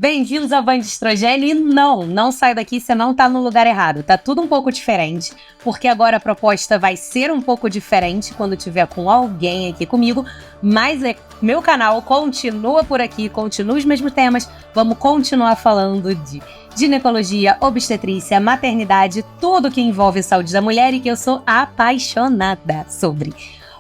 Bem-vindos ao Band Estrogênio e não sai daqui, você não tá no lugar errado, tá tudo um pouco diferente, porque agora a proposta vai ser um pouco diferente quando tiver com alguém aqui comigo, mas meu canal continua por aqui, continua os mesmos temas, vamos continuar falando de ginecologia, obstetrícia, maternidade, tudo que envolve saúde da mulher e que eu sou apaixonada sobre.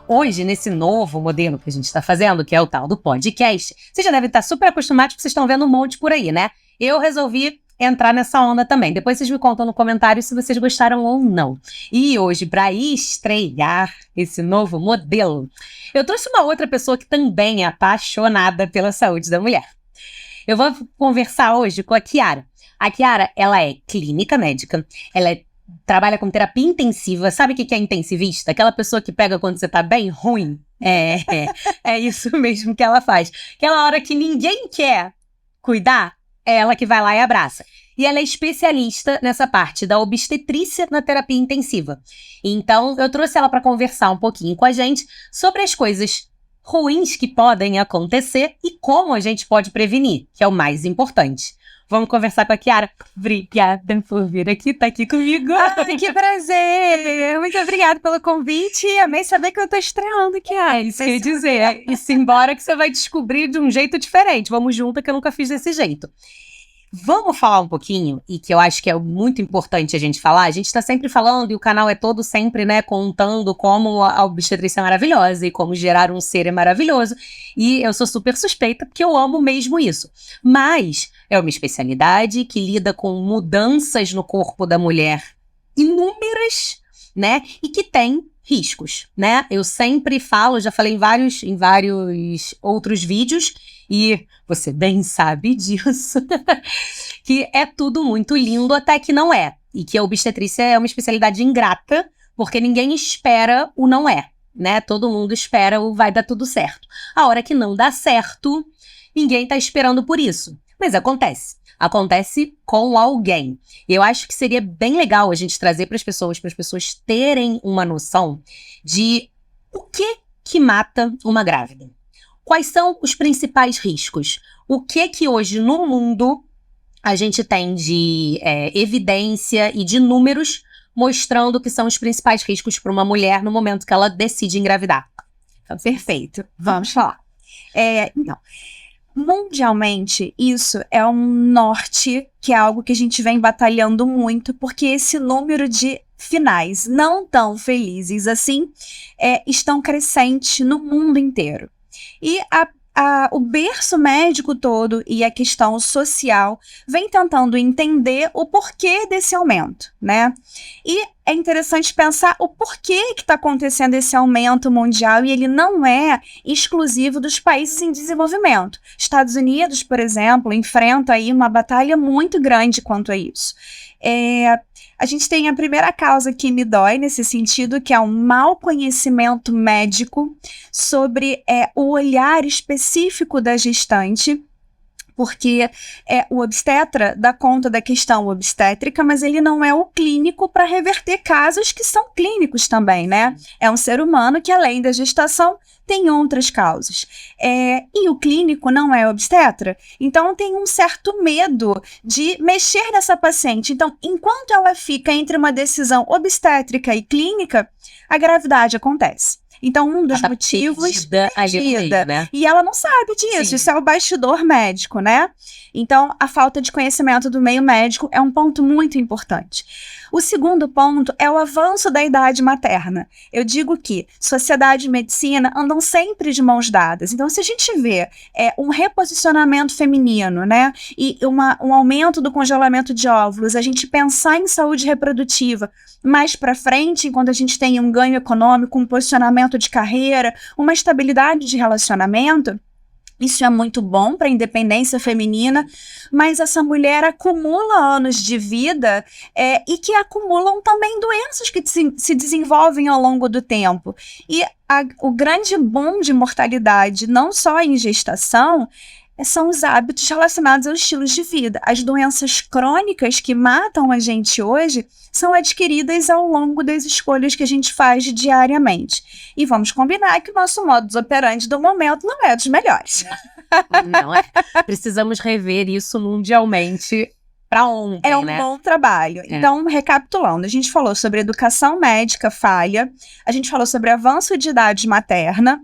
Hoje, nesse novo modelo que a gente está fazendo, que é o tal do podcast, vocês já devem estar super acostumados, porque vocês estão vendo um monte por aí, né? Eu resolvi entrar nessa onda também. Depois vocês me contam no comentário se vocês gostaram ou não. E hoje, para estrear esse novo modelo, eu trouxe uma outra pessoa que também é apaixonada pela saúde da mulher. Eu vou conversar hoje com a Chiara. A Chiara, ela é clínica médica, trabalha com terapia intensiva. Sabe o que é intensivista? Aquela pessoa que pega quando você tá bem ruim. É isso mesmo que ela faz. Aquela hora que ninguém quer cuidar, é ela que vai lá e abraça. E ela é especialista nessa parte da obstetrícia na terapia intensiva. Então, eu trouxe ela para conversar um pouquinho com a gente sobre as coisas ruins que podem acontecer e como a gente pode prevenir, que é o mais importante. Vamos conversar com a Chiara. Obrigada por vir aqui, tá aqui comigo. Ai, que prazer! Muito obrigada pelo convite. Amei saber que eu tô estreando, Chiara. É isso que eu ia dizer. E se embora que você vai descobrir de um jeito diferente. Vamos junto, que eu nunca fiz desse jeito. Vamos falar um pouquinho, e que eu acho que é muito importante a gente falar. A gente tá sempre falando, e o canal é todo sempre, né, contando como a obstetrícia é maravilhosa e como gerar um ser é maravilhoso. E eu sou super suspeita, porque eu amo mesmo isso. Mas é uma especialidade que lida com mudanças no corpo da mulher inúmeras, né, e que tem riscos, né? Eu sempre falo, já falei em vários outros vídeos, e você bem sabe disso, que é tudo muito lindo até que não é. E que a obstetrícia é uma especialidade ingrata, porque ninguém espera o não é, né? Todo mundo espera o vai dar tudo certo. A hora que não dá certo, ninguém tá esperando por isso. Mas acontece. Acontece com alguém. E eu acho que seria bem legal a gente trazer para as pessoas terem uma noção de o que mata uma grávida. Quais são os principais riscos? O que hoje no mundo a gente tem de evidência e de números mostrando que são os principais riscos para uma mulher no momento que ela decide engravidar? Então, perfeito. Vamos falar. Então, mundialmente, isso é um norte, que é algo que a gente vem batalhando muito, porque esse número de finais não tão felizes assim estão crescentes no mundo inteiro. E o berço médico todo e a questão social vem tentando entender o porquê desse aumento, né? E é interessante pensar o porquê que está acontecendo esse aumento mundial, e ele não é exclusivo dos países em desenvolvimento. Estados Unidos, por exemplo, enfrenta aí uma batalha muito grande quanto a isso. A gente tem a primeira causa que me dói nesse sentido, que é um mau conhecimento médico sobre o olhar específico da gestante, porque o obstetra dá conta da questão obstétrica, mas ele não é o clínico para reverter casos que são clínicos também, né? É um ser humano que, além da gestação, tem outras causas. E o clínico não é obstetra, então tem um certo medo de mexer nessa paciente. Então, enquanto ela fica entre uma decisão obstétrica e clínica, a gravidade acontece. Então, um dos motivos... Perdida, né? E ela não sabe disso. Sim. Isso é o bastidor médico, né? Então, a falta de conhecimento do meio médico é um ponto muito importante. O segundo ponto é o avanço da idade materna. Eu digo que sociedade e medicina andam sempre de mãos dadas. Então, se a gente vê um reposicionamento feminino, né, e um aumento do congelamento de óvulos, a gente pensar em saúde reprodutiva mais para frente, quando a gente tem um ganho econômico, um posicionamento de carreira, uma estabilidade de relacionamento, isso é muito bom para a independência feminina, mas essa mulher acumula anos de vida e que acumulam também doenças que se desenvolvem ao longo do tempo. E o grande boom de mortalidade, não só em gestação, são os hábitos relacionados aos estilos de vida. As doenças crônicas que matam a gente hoje são adquiridas ao longo das escolhas que a gente faz diariamente. E vamos combinar que o nosso modus operandi do momento não é dos melhores. Não é? Precisamos rever isso mundialmente para ontem, É um né? bom trabalho. Então, recapitulando, a gente falou sobre educação médica falha, a gente falou sobre avanço de idade materna,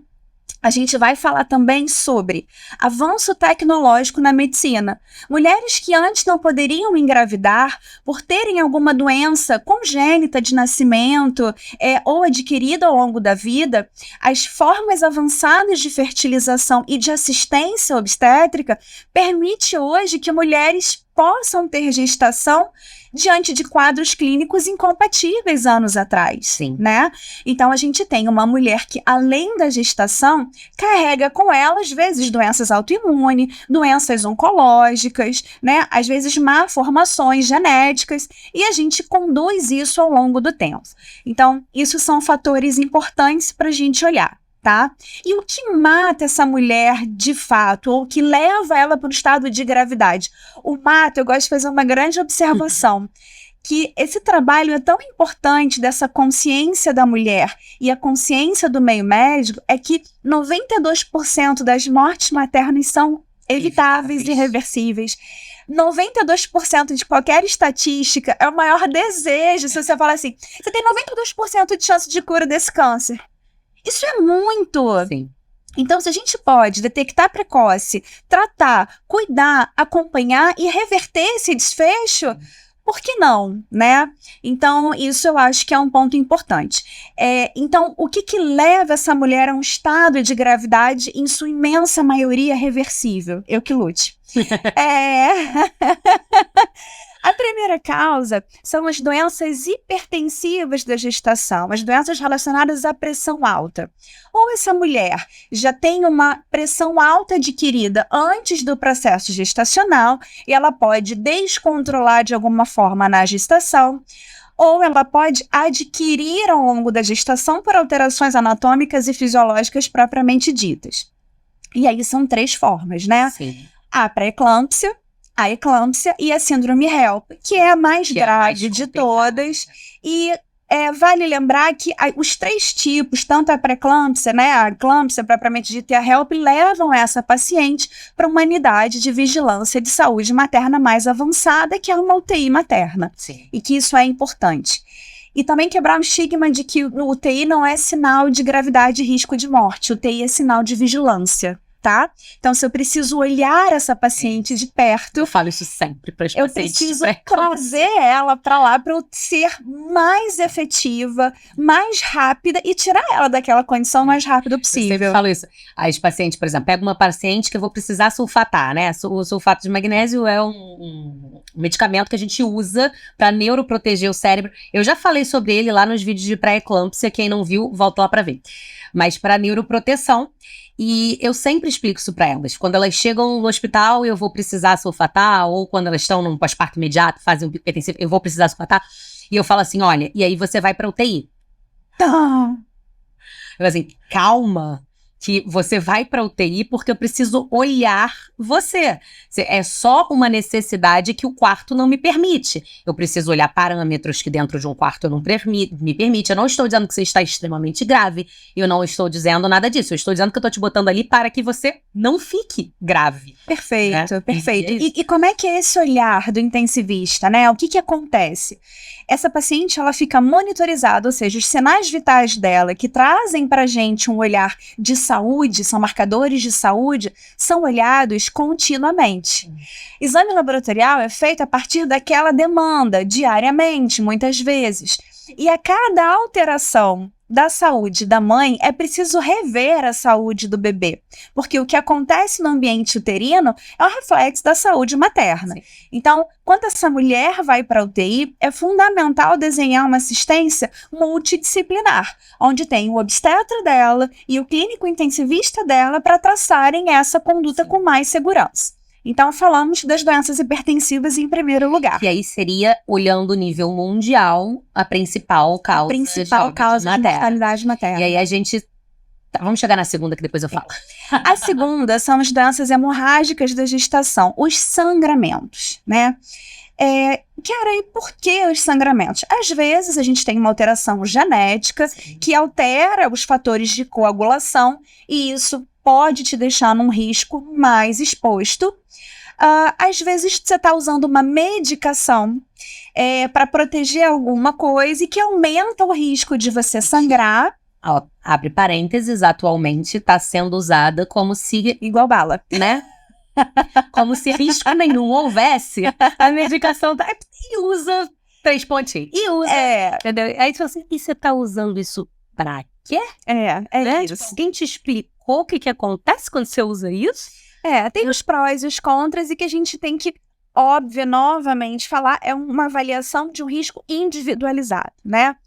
a gente vai falar também sobre avanço tecnológico na medicina. Mulheres que antes não poderiam engravidar por terem alguma doença congênita de nascimento ou adquirida ao longo da vida, as formas avançadas de fertilização e de assistência obstétrica permite hoje que mulheres possam ter gestação diante de quadros clínicos incompatíveis anos atrás, Sim. né? Então, a gente tem uma mulher que, além da gestação, carrega com ela, às vezes, doenças autoimunes, doenças oncológicas, né? Às vezes, malformações genéticas, e a gente conduz isso ao longo do tempo. Então, isso são fatores importantes para a gente olhar. Tá? E o que mata essa mulher de fato, ou que leva ela para o estado de gravidade? O mata, eu gosto de fazer uma grande observação, que esse trabalho é tão importante dessa consciência da mulher e a consciência do meio médico é que 92% das mortes maternas são evitáveis e reversíveis. 92% de qualquer estatística é o maior desejo. Se você fala assim, você tem 92% de chance de cura desse câncer. Isso é muito. Sim. Então, se a gente pode detectar precoce, tratar, cuidar, acompanhar e reverter esse desfecho, por que não, né? Então, isso eu acho que é um ponto importante. Então, o que leva essa mulher a um estado de gravidade, em sua imensa maioria, reversível? Eu que lute. A primeira causa são as doenças hipertensivas da gestação, as doenças relacionadas à pressão alta. Ou essa mulher já tem uma pressão alta adquirida antes do processo gestacional e ela pode descontrolar de alguma forma na gestação, ou ela pode adquirir ao longo da gestação por alterações anatômicas e fisiológicas propriamente ditas. E aí são 3 formas, né? Sim. A pré-eclâmpsia, a eclâmpsia e a síndrome HELP, que é a mais grave de todas. E vale lembrar que os 3 tipos, tanto a pré-eclâmpsia, né, a eclâmpsia propriamente dita e a HELP, levam essa paciente para uma unidade de vigilância de saúde materna mais avançada, que é uma UTI materna. Sim. E que isso é importante. E também quebrar o estigma de que o UTI não é sinal de gravidade e risco de morte. O UTI é sinal de vigilância. Tá? Então, se eu preciso olhar essa paciente de perto, eu falo isso sempre para as eu pacientes. preciso trazer ela para lá para eu ser mais efetiva, mais rápida e tirar ela daquela condição o mais rápido possível. Eu sempre falo isso. As pacientes, por exemplo, pega uma paciente que eu vou precisar sulfatar, né? O sulfato de magnésio é um medicamento que a gente usa para neuroproteger o cérebro. Eu já falei sobre ele lá nos vídeos de pré-eclâmpsia. Quem não viu, volta lá para ver. Mas para neuroproteção. E eu sempre explico isso para elas. Quando elas chegam no hospital, eu vou precisar sulfatar, ou quando elas estão num pós-parto imediato, fazem um hipertensivo, eu vou precisar sulfatar. E eu falo assim, olha, e aí você vai para UTI. Eu falo assim, calma, que você vai para UTI porque eu preciso olhar você. É só uma necessidade que o quarto não me permite. Eu preciso olhar parâmetros que dentro de um quarto não me permite. Eu não estou dizendo que você está extremamente grave. Eu não estou dizendo nada disso. Eu estou dizendo que eu estou te botando ali para que você não fique grave. Perfeito, né? perfeito. E como é que é esse olhar do intensivista, né? O que acontece? Essa paciente, ela fica monitorizada, ou seja, os sinais vitais dela que trazem pra gente um olhar de saúde, são marcadores de saúde, são olhados continuamente. Exame laboratorial é feito a partir daquela demanda, diariamente, muitas vezes. E a cada alteração da saúde da mãe, é preciso rever a saúde do bebê, porque o que acontece no ambiente uterino é um reflexo da saúde materna. Sim. Então, quando essa mulher vai para a UTI, é fundamental desenhar uma assistência multidisciplinar, onde tem o obstetra dela e o clínico intensivista dela para traçarem essa conduta com mais segurança. Então, falamos das doenças hipertensivas em primeiro lugar. E aí seria, olhando o nível mundial, a principal causa de mortalidade materna. E aí a gente Tá, vamos chegar na segunda que depois eu falo. A segunda são as doenças hemorrágicas da gestação, os sangramentos, né? Cara, e por que os sangramentos? Às vezes a gente tem uma alteração genética que altera os fatores de coagulação e isso pode te deixar num risco mais exposto. Às vezes você está usando uma medicação para proteger alguma coisa e que aumenta o risco de você sangrar. Ó, abre parênteses, atualmente está sendo usada como se... Igual bala. Né? Como se risco nenhum houvesse, a medicação tá... E usa 3 pontinhos. E usa. Entendeu? Aí você fala assim, e você tá usando isso pra quê? Né? Tipo, alguém te explicou o que acontece quando você usa isso? Tem os prós e os contras e que a gente tem que, óbvio, novamente falar, é uma avaliação de um risco individualizado, né?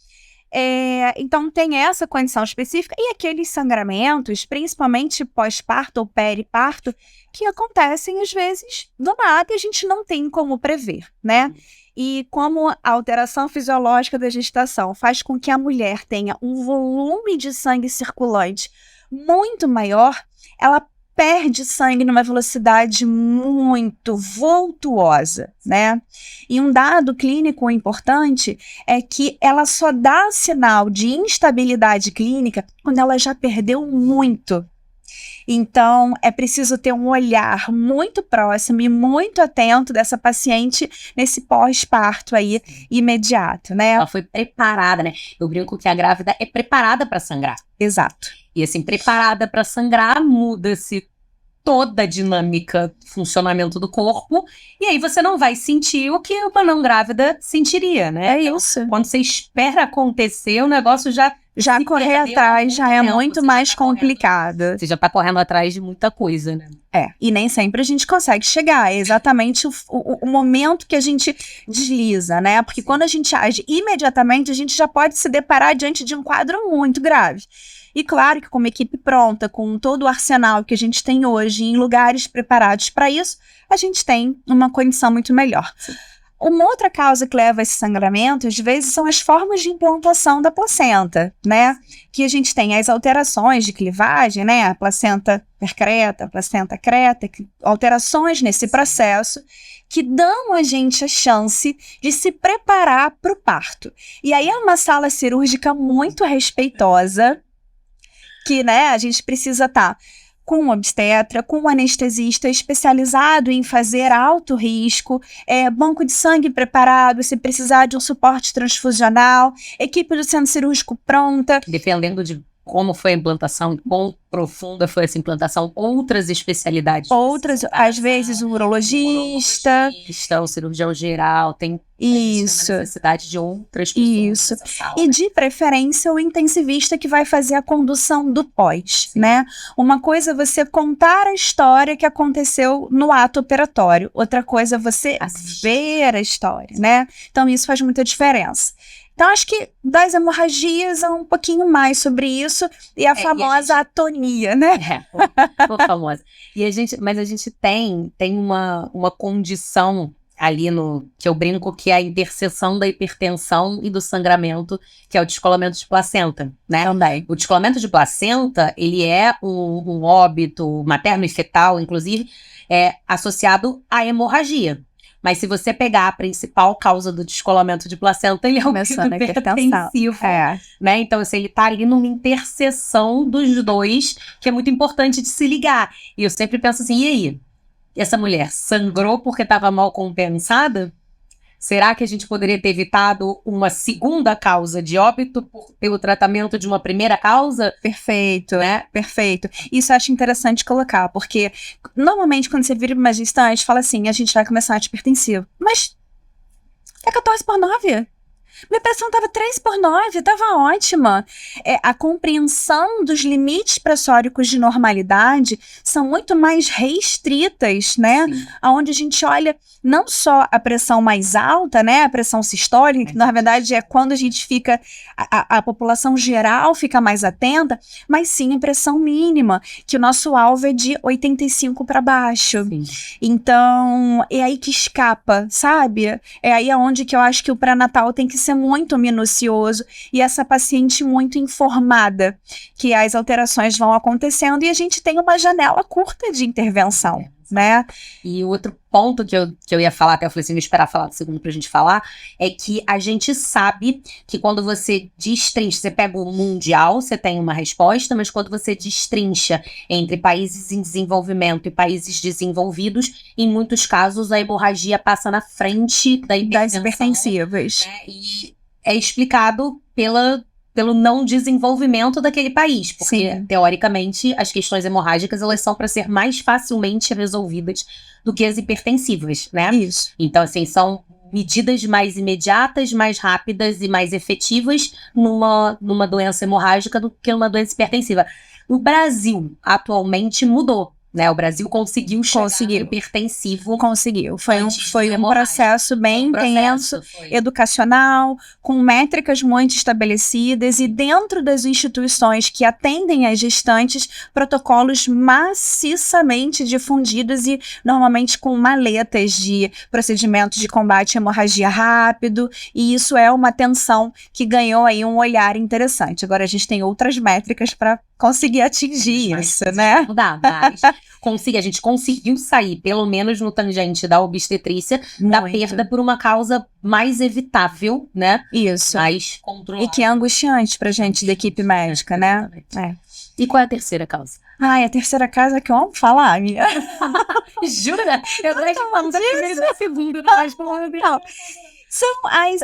Então tem essa condição específica e aqueles sangramentos, principalmente pós-parto ou periparto, que acontecem às vezes do nada e a gente não tem como prever, né? E como a alteração fisiológica da gestação faz com que a mulher tenha um volume de sangue circulante muito maior, ela perde sangue numa velocidade muito vultuosa, né? E um dado clínico importante é que ela só dá sinal de instabilidade clínica quando ela já perdeu muito. Então, é preciso ter um olhar muito próximo e muito atento dessa paciente nesse pós-parto aí imediato, né? Ela foi preparada, né? Eu brinco que a grávida é preparada para sangrar. Exato. E assim, preparada para sangrar, muda-se toda a dinâmica, funcionamento do corpo, e aí você não vai sentir o que uma não grávida sentiria, né? É isso. Quando você espera acontecer, o negócio já correr atrás já é muito mais complicado. Você já tá correndo atrás de muita coisa, né? E nem sempre a gente consegue chegar. É exatamente o momento que a gente desliza, né? Porque quando a gente age imediatamente, a gente já pode se deparar diante de um quadro muito grave. E claro que com uma equipe pronta, com todo o arsenal que a gente tem hoje, em lugares preparados para isso, a gente tem uma condição muito melhor. Sim. Uma outra causa que leva a esse sangramento, às vezes, são as formas de implantação da placenta, né? Que a gente tem as alterações de clivagem, né? A placenta percreta, a placenta creta, alterações nesse processo que dão a gente a chance de se preparar para o parto. E aí é uma sala cirúrgica muito respeitosa, que, né, a gente precisa estar com um obstetra, com um anestesista especializado em fazer alto risco, banco de sangue preparado, se precisar de um suporte transfusional, equipe do centro cirúrgico pronta. Dependendo de como foi a implantação, quão profunda foi essa implantação, outras especialidades. Outras, às vezes o urologista, o cirurgião geral, tem necessidade de outras pessoas. E de preferência o intensivista que vai fazer a condução do pós, né? Uma coisa é você contar a história que aconteceu no ato operatório, outra coisa é você ver a história, né? Então isso faz muita diferença. Então, acho que das hemorragias é um pouquinho mais sobre isso e a famosa atonia, né? Famosa. Mas a gente tem uma condição ali que eu brinco que é a interseção da hipertensão e do sangramento, que é o descolamento de placenta, né? Também. O descolamento de placenta, ele é um óbito materno e fetal, inclusive, associado à hemorragia. Mas se você pegar a principal causa do descolamento de placenta, ele é o hipertensivo, né? Então, assim, ele tá ali numa interseção dos dois, que é muito importante de se ligar. E eu sempre penso assim, e aí? Essa mulher sangrou porque estava mal compensada? Será que a gente poderia ter evitado uma segunda causa de óbito pelo tratamento de uma primeira causa? Perfeito, né? Perfeito. Isso eu acho interessante colocar, porque normalmente quando você vira uma gestante, fala assim, a gente vai começar antihipertensivo. Mas é 14/9. Minha pressão estava 3/9, estava ótima. A compreensão dos limites pressóricos de normalidade são muito mais restritas, né? Onde a gente olha não só a pressão mais alta, né? A pressão sistólica, que na verdade é quando a gente fica, a população geral fica mais atenta, mas sim a pressão mínima, que o nosso alvo é de 85 para baixo. Sim. Então, é aí que escapa, sabe? É aí onde que eu acho que o pré-natal tem que ser ser muito minucioso e essa paciente muito informada que as alterações vão acontecendo e a gente tem uma janela curta de intervenção, né? E o outro ponto que eu ia falar, até eu falei assim, vou esperar falar do segundo pra gente falar, é que a gente sabe que quando você destrincha, você pega o mundial, você tem uma resposta, mas quando você destrincha entre países em desenvolvimento e países desenvolvidos, em muitos casos a hemorragia passa na frente das hipertensivas. Né? E é explicado pelo não desenvolvimento daquele país, porque, Sim, teoricamente, as questões hemorrágicas, elas são para ser mais facilmente resolvidas do que as hipertensivas, né? isso. Então, assim, são medidas mais imediatas, mais rápidas e mais efetivas numa doença hemorrágica do que numa doença hipertensiva. O Brasil, atualmente, mudou. Né, o Brasil conseguiu chegar no hipertensivo. Conseguiu. Foi um processo bem intenso, educacional, com métricas muito estabelecidas e dentro das instituições que atendem as gestantes, protocolos maciçamente difundidos e normalmente com maletas de procedimentos de combate à hemorragia rápido, e isso é uma atenção que ganhou aí um olhar interessante. Agora a gente tem outras métricas para conseguir atingir isso, né? Não dá, mas a gente conseguiu sair, pelo menos no tangente da obstetrícia, da perda por uma causa mais evitável, né? Isso. Mais controlada. E que é angustiante pra gente da equipe médica, né? É. E qual é a terceira causa? Ai, a terceira causa que eu amo falar, amiga. Jura? Eu não falo da primeira e da segunda, não. São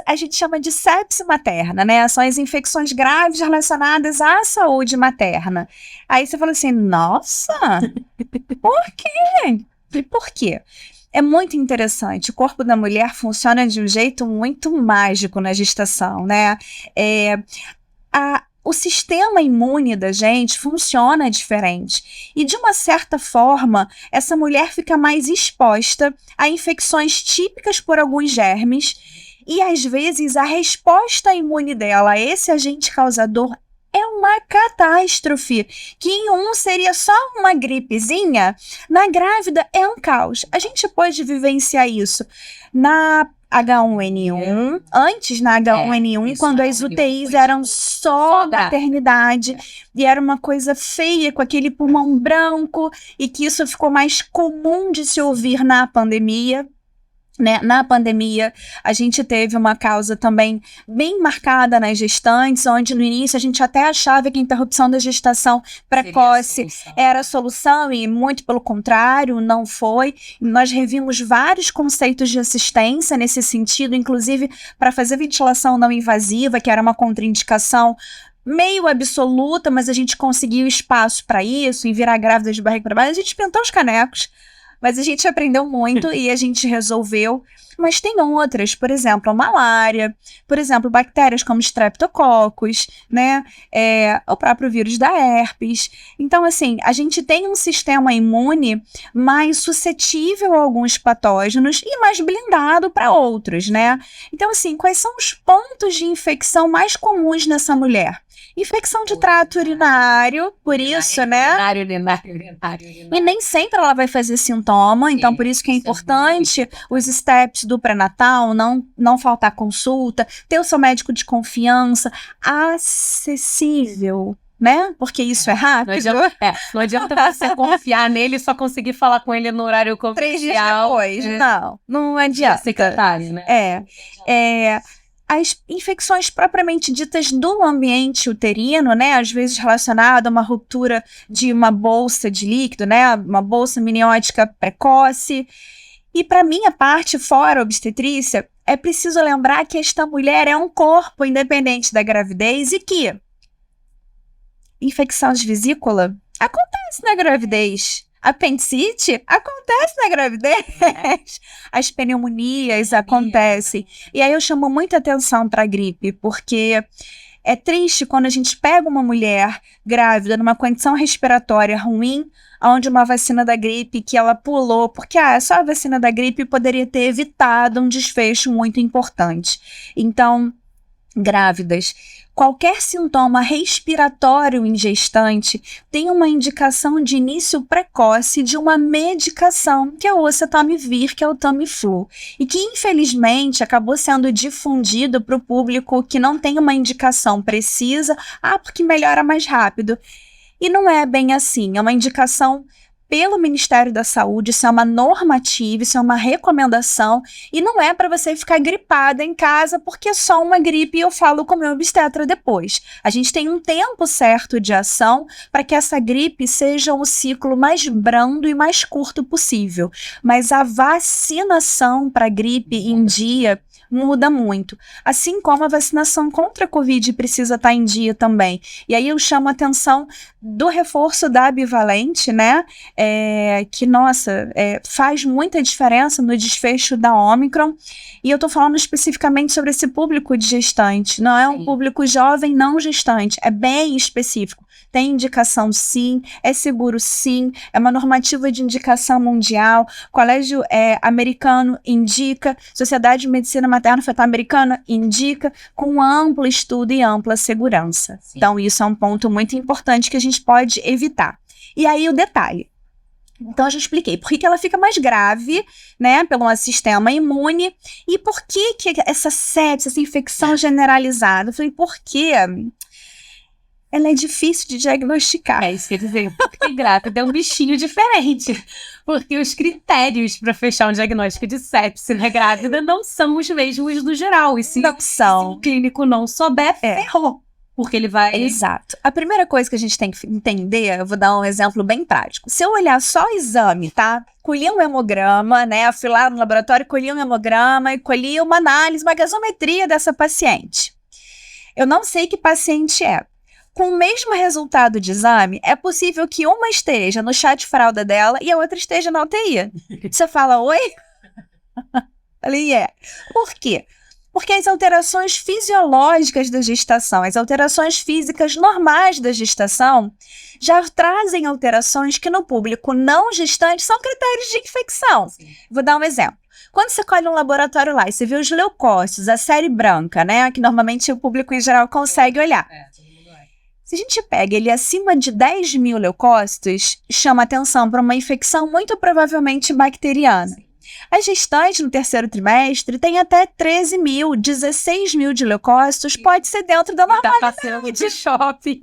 a gente chama de sepse materna, né? São as infecções graves relacionadas à saúde materna. Aí você fala assim, nossa, por quê? E por quê? É muito interessante. O corpo da mulher funciona de um jeito muito mágico na gestação, né? O sistema imune da gente funciona diferente. E, de uma certa forma, essa mulher fica mais exposta a infecções típicas por alguns germes. E, às vezes, a resposta imune dela a esse agente causador é uma catástrofe, que em um seria só uma gripezinha, na grávida é um caos. A gente pode vivenciar isso na H1N1, antes na H1N1, quando as UTIs eram só maternidade, e era uma coisa feia, com aquele pulmão branco, e que isso ficou mais comum de se ouvir na pandemia. Né? Na pandemia, a gente teve uma causa também bem marcada nas gestantes, onde no início a gente até achava que a interrupção da gestação precoce era a solução, e muito pelo contrário, não foi. Nós revimos vários conceitos de assistência nesse sentido, inclusive para fazer ventilação não invasiva, que era uma contraindicação meio absoluta, mas a gente conseguiu espaço para isso, em virar grávida de barriga para baixo, a gente pintou os canecos. Mas a gente aprendeu muito e a gente resolveu. Mas tem outras, por exemplo, a malária, por exemplo, bactérias como streptococcus, né? O próprio vírus da herpes. Então, assim, a gente tem um sistema imune mais suscetível a alguns patógenos e mais blindado para outros, né? Então, assim, quais são os pontos de infecção mais comuns nessa mulher? Infecção de trato urinário, por isso, né? Urinário. E nem sempre ela vai fazer sintoma, então por isso que é importante os steps do pré-natal, não faltar consulta, ter o seu médico de confiança, acessível, né? Porque isso é rápido. Não adianta você confiar nele e só conseguir falar com ele no horário comercial. 3 dias depois. Não adianta. Secretário, né? As infecções propriamente ditas do ambiente uterino, né, às vezes relacionado a uma ruptura de uma bolsa de líquido, né, uma bolsa miniótica precoce. E para minha parte, fora a obstetrícia, é preciso lembrar que esta mulher é um corpo independente da gravidez e que infecção de vesícula acontece na gravidez. Apendicite acontece na gravidez. As pneumonias acontecem. E aí eu chamo muita atenção para a gripe, porque é triste quando a gente pega uma mulher grávida numa condição respiratória ruim, onde uma vacina da gripe que ela pulou, porque só a vacina da gripe poderia ter evitado um desfecho muito importante. Então, grávidas, Qualquer sintoma respiratório em gestante tem uma indicação de início precoce de uma medicação, que é o oseltamivir, que é o Tamiflu, e que infelizmente acabou sendo difundido para o público que não tem uma indicação precisa, porque melhora mais rápido. E não é bem assim, é uma indicação pelo Ministério da Saúde, isso é uma normativa, isso é uma recomendação, e não é para você ficar gripada em casa porque é só uma gripe e eu falo com o meu obstetra depois. A gente tem um tempo certo de ação para que essa gripe seja o ciclo mais brando e mais curto possível. Mas a vacinação para gripe em dia muda muito. Assim como a vacinação contra a Covid precisa estar em dia também. E aí eu chamo a atenção do reforço da bivalente, né? Que, nossa, faz muita diferença no desfecho da Ômicron. E eu tô falando especificamente sobre esse público de gestante. Não é um público jovem não gestante. É bem específico. Tem indicação sim, é seguro sim, é uma normativa de indicação mundial, colégio americano indica, Sociedade de Medicina Materno-Fetal Americana indica, com amplo estudo e ampla segurança. Sim. Então isso é um ponto muito importante que a gente pode evitar. E aí o detalhe. Então, eu já expliquei por que ela fica mais grave, né, pelo sistema imune, e por que essa sepsis, essa infecção generalizada. Eu falei, por quê? Ela é difícil de diagnosticar. É isso que eu ia dizer, porque grávida é um bichinho diferente. Porque os critérios para fechar um diagnóstico de sepse na grávida não são os mesmos do geral. E se o clínico não souber, ferrou. Porque ele vai... Exato. A primeira coisa que a gente tem que entender, eu vou dar um exemplo bem prático. Se eu olhar só o exame, tá? Colhi um hemograma, né? Fui lá no laboratório, colhi um hemograma e colhi uma análise, uma gasometria dessa paciente. Eu não sei que paciente é. Com o mesmo resultado de exame, é possível que uma esteja no chá de fralda dela e a outra esteja na UTI. Você fala, oi? Falei, Por quê? Porque as alterações fisiológicas da gestação, as alterações físicas normais da gestação, já trazem alterações que no público não gestante são critérios de infecção. Sim. Vou dar um exemplo. Quando você colhe um laboratório lá e você vê os leucócitos, a série branca, né, que normalmente o público em geral consegue olhar. Se a gente pega ele acima de 10 mil leucócitos, chama atenção para uma infecção muito provavelmente bacteriana. A gestante no terceiro trimestre tem até 13 mil, 16 mil de leucócitos, pode ser dentro da normalidade. Tá passeando de shopping.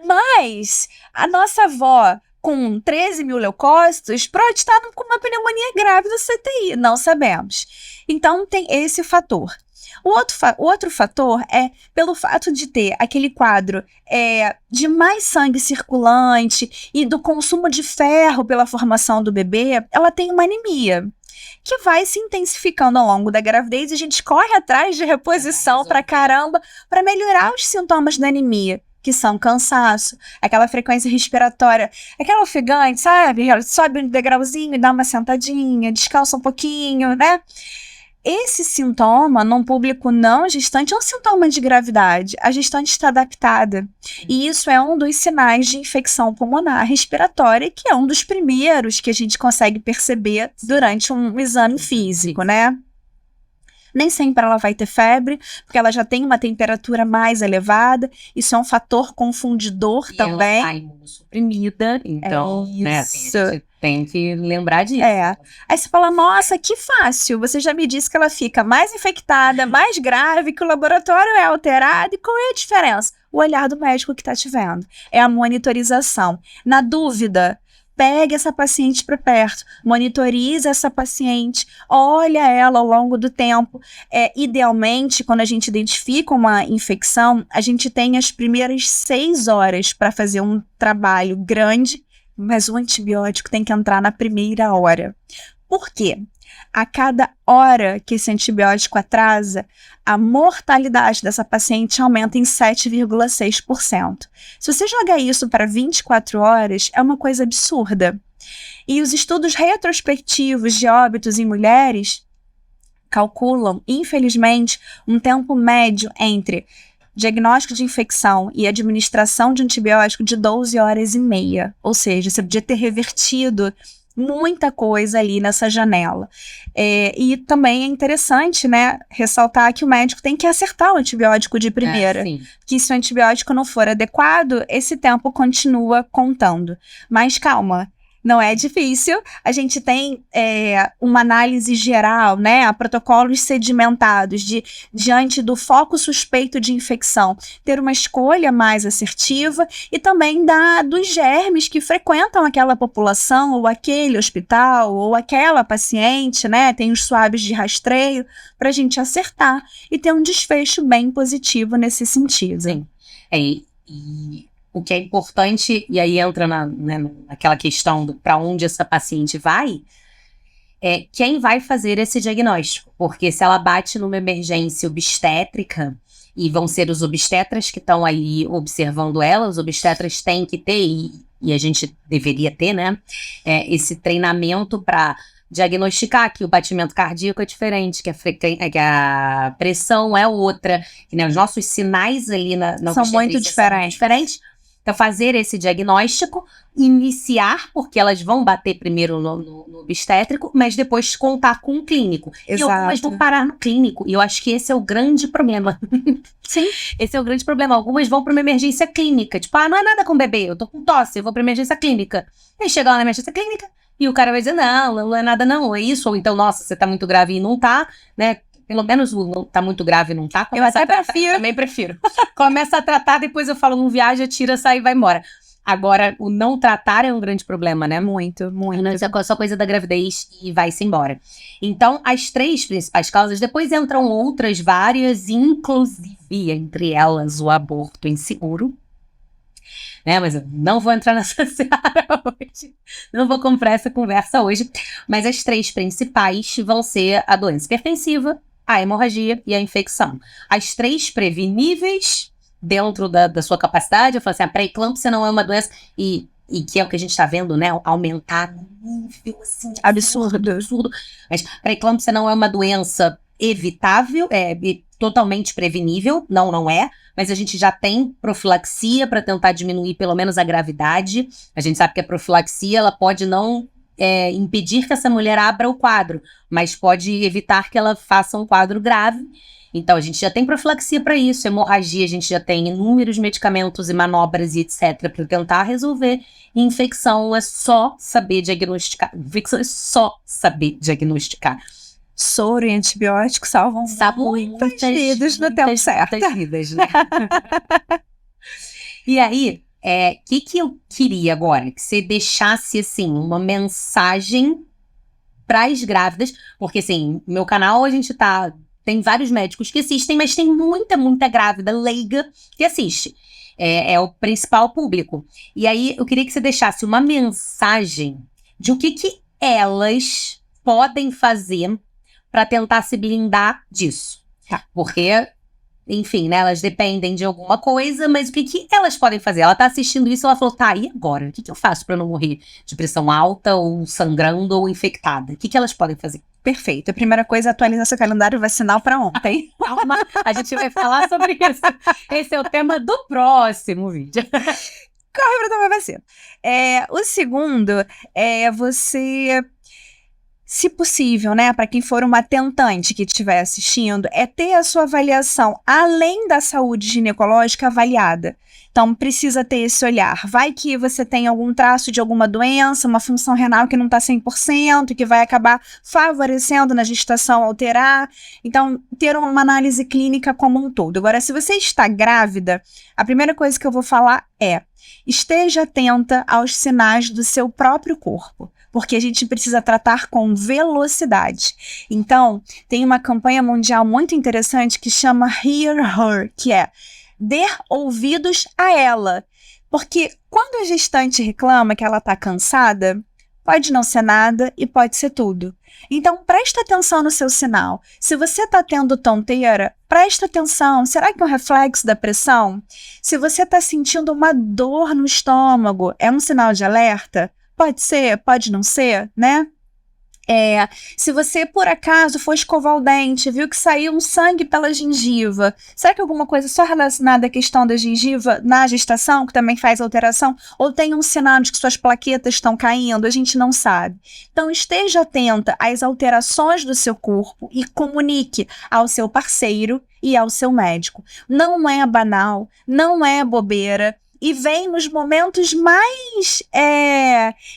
Mas a nossa avó com 13 mil leucócitos pode estar com uma pneumonia grave do CTI, não sabemos. Então tem esse fator. O outro fator é pelo fato de ter aquele quadro de mais sangue circulante e do consumo de ferro pela formação do bebê, ela tem uma anemia que vai se intensificando ao longo da gravidez e a gente corre atrás de reposição pra caramba para melhorar os sintomas da anemia, que são cansaço, aquela frequência respiratória, aquela ofegante, sabe? Ela sobe um degrauzinho e dá uma sentadinha, descansa um pouquinho, né? Esse sintoma, num público não gestante, é um sintoma de gravidade. A gestante está adaptada. E isso é um dos sinais de infecção pulmonar respiratória, que é um dos primeiros que a gente consegue perceber durante um exame físico, né? Nem sempre ela vai ter febre, porque ela já tem uma temperatura mais elevada. Isso é um fator confundidor e também. Ela tá imunossuprimida, então, né, assim, a gente tem que lembrar disso. Aí você fala, nossa, que fácil. Você já me disse que ela fica mais infectada, mais grave, que o laboratório é alterado. E qual é a diferença? O olhar do médico que está te vendo. É a monitorização. Na dúvida, pegue essa paciente para perto, monitorize essa paciente, olha ela ao longo do tempo. Idealmente, quando a gente identifica uma infecção, a gente tem as primeiras 6 horas para fazer um trabalho grande, mas o antibiótico tem que entrar na primeira hora. Por quê? A cada hora que esse antibiótico atrasa, a mortalidade dessa paciente aumenta em 7,6%. Se você jogar isso para 24 horas, é uma coisa absurda. E os estudos retrospectivos de óbitos em mulheres calculam, infelizmente, um tempo médio entre diagnóstico de infecção e administração de antibiótico de 12 horas e meia. Ou seja, você podia ter revertido muita coisa ali nessa janela. E também é interessante, né, ressaltar que o médico tem que acertar o antibiótico de primeira. Que se o antibiótico não for adequado, esse tempo continua contando. Mas calma, não é difícil. A gente tem uma análise geral, né, a protocolos sedimentados diante do foco suspeito de infecção, ter uma escolha mais assertiva e também dos germes que frequentam aquela população ou aquele hospital ou aquela paciente, né, tem os swabs de rastreio para a gente acertar e ter um desfecho bem positivo nesse sentido. Sim. O que é importante, e aí entra naquela questão para onde essa paciente vai, é quem vai fazer esse diagnóstico. Porque se ela bate numa emergência obstétrica, e vão ser os obstetras que estão ali observando ela, os obstetras têm que ter, e a gente deveria ter, né, esse treinamento para diagnosticar que o batimento cardíaco é diferente, que a pressão é outra, que, né, os nossos sinais ali na são muito diferentes. Então, fazer esse diagnóstico, iniciar, porque elas vão bater primeiro no obstétrico, mas depois contar com o clínico. Exato. E algumas vão parar no clínico. E eu acho que esse é o grande problema. Sim. Esse é o grande problema. Algumas vão para uma emergência clínica. Tipo, não é nada com o bebê, eu tô com tosse, eu vou para emergência clínica. Aí chega lá na emergência clínica e o cara vai dizer, não é nada não, é isso. Ou então, nossa, você tá muito grave e não tá, né? Pelo menos não tá muito grave, não tá? Eu até prefiro. Também prefiro. Começa a tratar, depois eu falo, não viaja, tira, sai e vai embora. Agora, o não tratar é um grande problema, né? Muito, muito. Não, isso é só coisa da gravidez e vai-se embora. Então, as 3 principais causas, depois entram outras várias, inclusive, entre elas, o aborto inseguro. Né, mas eu não vou entrar nessa seara hoje. Não vou comprar essa conversa hoje. Mas as 3 principais vão ser a doença hipertensiva, a hemorragia e a infecção. As 3 preveníveis dentro da sua capacidade. Eu falo assim, a pré-eclâmpsia não é uma doença e que é o que a gente está vendo, né? Aumentar no nível assim, absurdo. Mas pré-eclâmpsia não é uma doença evitável, é totalmente prevenível, não é. Mas a gente já tem profilaxia para tentar diminuir pelo menos a gravidade. A gente sabe que a profilaxia ela pode não impedir que essa mulher abra o quadro, mas pode evitar que ela faça um quadro grave. Então, a gente já tem profilaxia para isso, hemorragia, a gente já tem inúmeros medicamentos e manobras e etc. para tentar resolver. E infecção é só saber diagnosticar. Infecção é só saber diagnosticar. Soro e antibiótico salvam muitas vidas no tempo certo. Muitas vidas, né? E aí, que eu queria agora? Que você deixasse, assim, uma mensagem para as grávidas. Porque, assim, no meu canal a gente tem vários médicos que assistem, mas tem muita grávida leiga que assiste. É o principal público. E aí, eu queria que você deixasse uma mensagem de o que elas podem fazer para tentar se blindar disso. Tá. Porque, enfim, né, elas dependem de alguma coisa, mas o que elas podem fazer? Ela tá assistindo isso e ela falou, e agora? O que eu faço para não morrer de pressão alta, ou sangrando, ou infectada? O que elas podem fazer? Perfeito. A primeira coisa é atualizar seu calendário vacinal para ontem. Calma, a gente vai falar sobre isso. Esse é o tema do próximo vídeo. Corre para tomar vacina. O segundo é você... Se possível, né, para quem for uma tentante que estiver assistindo, é ter a sua avaliação, além da saúde ginecológica, avaliada. Então, precisa ter esse olhar. Vai que você tem algum traço de alguma doença, uma função renal que não está 100%, que vai acabar favorecendo na gestação alterar. Então, ter uma análise clínica como um todo. Agora, se você está grávida, a primeira coisa que eu vou falar é: esteja atenta aos sinais do seu próprio corpo, porque a gente precisa tratar com velocidade. Então, tem uma campanha mundial muito interessante que chama Hear Her, que é dê ouvidos a ela. Porque quando a gestante reclama que ela está cansada, pode não ser nada e pode ser tudo. Então, presta atenção no seu sinal. Se você está tendo tonteira, presta atenção. Será que é um reflexo da pressão? Se você está sentindo uma dor no estômago, é um sinal de alerta? Pode ser, pode não ser, né? Se você, por acaso, for escovar o dente, viu que saiu um sangue pela gengiva, será que alguma coisa só relacionada à questão da gengiva na gestação, que também faz alteração? Ou tem um sinal de que suas plaquetas estão caindo? A gente não sabe. Então, esteja atenta às alterações do seu corpo e comunique ao seu parceiro e ao seu médico. Não é banal, não é bobeira. E vem nos momentos mais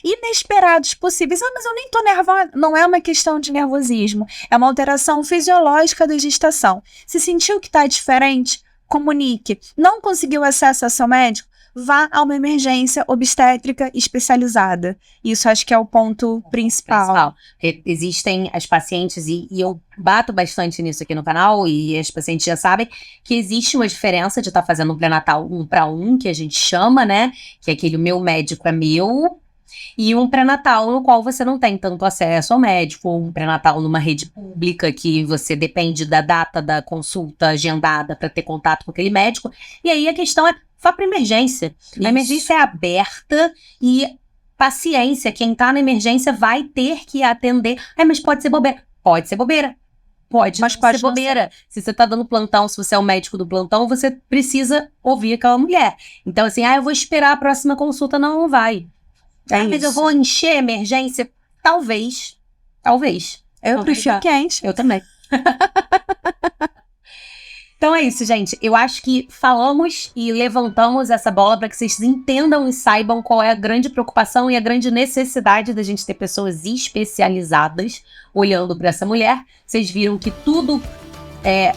inesperados possíveis. Mas eu nem tô nervosa. Não é uma questão de nervosismo. É uma alteração fisiológica da gestação. Se sentiu que tá diferente, comunique. Não conseguiu acesso ao seu médico? Vá a uma emergência obstétrica especializada. Isso acho que é o ponto principal. Porque existem as pacientes, e eu bato bastante nisso aqui no canal, e as pacientes já sabem que existe uma diferença de estar fazendo um pré-natal 1 para 1, que a gente chama, né? Que é aquele meu médico é meu, e um pré-natal no qual você não tem tanto acesso ao médico, ou um pré-natal numa rede pública que você depende da data da consulta agendada para ter contato com aquele médico. E aí a questão é, vá para emergência. Isso. A emergência é aberta e paciência. Quem tá na emergência vai ter que atender. Mas pode ser bobeira. Pode ser bobeira. Mas pode ser bobeira. Se você tá dando plantão, se você é o médico do plantão, você precisa ouvir aquela mulher. Então, assim, eu vou esperar a próxima consulta. Não vai. Mas eu vou encher a emergência? Talvez. Eu prefiro quente. Eu também. Então é isso, gente. Eu acho que falamos e levantamos essa bola para que vocês entendam e saibam qual é a grande preocupação e a grande necessidade da gente ter pessoas especializadas olhando para essa mulher. Vocês viram que tudo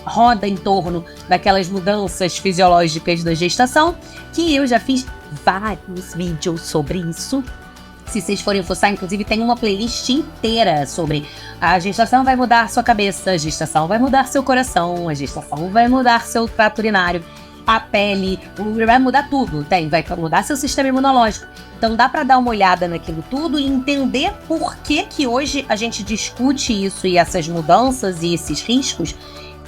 roda em torno daquelas mudanças fisiológicas da gestação, que eu já fiz vários vídeos sobre isso. Se vocês forem fuçar, inclusive tem uma playlist inteira sobre a gestação vai mudar sua cabeça, a gestação vai mudar seu coração, a gestação vai mudar seu trato urinário, a pele, vai mudar tudo, vai mudar seu sistema imunológico. Então dá pra dar uma olhada naquilo tudo e entender por que hoje a gente discute isso e essas mudanças e esses riscos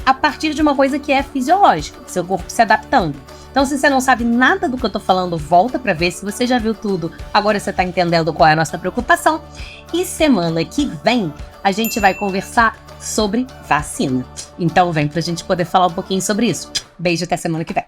a partir de uma coisa que é fisiológica, seu corpo se adaptando. Então, se você não sabe nada do que eu tô falando, volta pra ver. Se você já viu tudo, agora você tá entendendo qual é a nossa preocupação. E semana que vem, a gente vai conversar sobre vacina. Então, vem pra gente poder falar um pouquinho sobre isso. Beijo, até semana que vem.